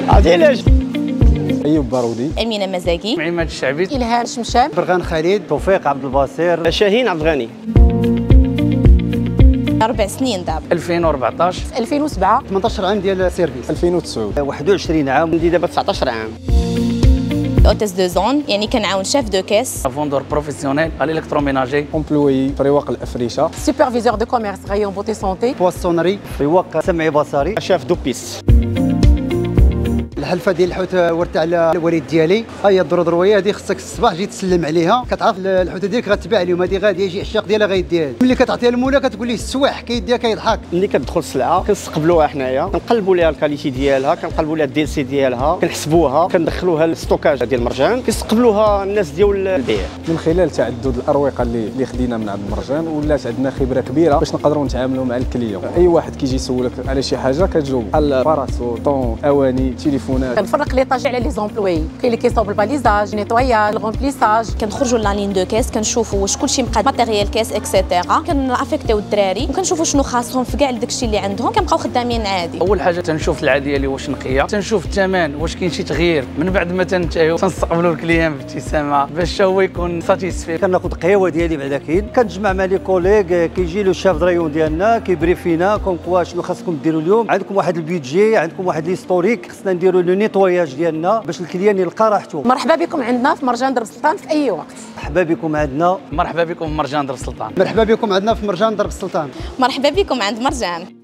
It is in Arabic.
عرفتي أيوب بارودي، أمينة مزاكي، عماد الشعبي، إلهام شمشام، برغان خالد، توفيق عبد البصير، شاهين عبد الغني. 4 سنين دابا. 2014 2007 18 عام ديال السيرفيس. 2009 21 عام، عندي دابا 19 عام. اوتيس دو زون، يعني كنعاون شيف دو كيس. فوندور بروفيسيونيل على الالكتروميناجي. أمبلوي فريواق الأفريشة، سوبرفيزور دو كوميرس رايون بوتي سونتي، بواسونري، رواق سمعي بصري، شاف دوبيس. الحلفه ديال الحوت ورثت على الوالد ديالي. هي الضرودرويه هذه خصك الصباح تجي تسلم عليها، كتعرف الحوته ديالك غتباع اليوم، هذه غادي يجي عشاق ديالها غيديها. ملي كتعطيها المولى كتقول ليه السواح كيديها كيضحك. ملي كتدخل السلعه كنستقبلوها حنايا، كنقلبوا ليها الكاليتي ديالها، كنقلبوا ليها الدي سي ديالها، كنحسبوها، كندخلوها للستوكاج ديال المرجان، كيستقبلوها الناس ديال البيع. من خلال تعدد الأروقة اللي خدينا من عند المرجان ولات عندنا خبرة كبيرة باش نقدروا نتعاملوا مع الكليون. أي واحد كيجي يسولك على شي حاجة كتجاوب، بحال باراسو، طون، أواني، تليفونات. كنفرق لي طاجي على لي زومبلوي، كاين اللي كيصاوب الباليزاج، نيتواياج، الغومبليساج. كنخرجوا لا لين دو كيس، كنشوفوا واش كلشي مقاد، ماتيريال كيس اكسيتيرا، كنافيكتيو الدراري وكنشوفوا شنو خاصهم في كاع داكشي اللي عندهم، كنبقاو خدامين عادي. اول حاجه تنشوف العاديه اللي واش نقيه، تنشوف الثمن واش كاين شي تغيير، من بعد ما تنتهيو تنستقبلوا الكليان بابتسامه باش هو يكون ساتيسفي. كناخذ القهوه ديالي بعدا كاين، كنتجمع مع لي كوليغ، كيجي له الشاف درايون ديالنا كيبريفينا كون كوا شنو خاصكم ديروا اليوم، عندكم واحد البيدجي، عندكم واحد ليستوريك، خصنا نديروا لو نيتواياج ديالنا باش الكليان يلقى راحته. مرحبا بكم عندنا في مرجان درب السلطان في أي وقت. مرحبا بكم عندنا، مرحبا بكم في مرجان درب السلطان. مرحبا بكم عندنا في مرجان درب السلطان. مرحبا بكم عند مرجان.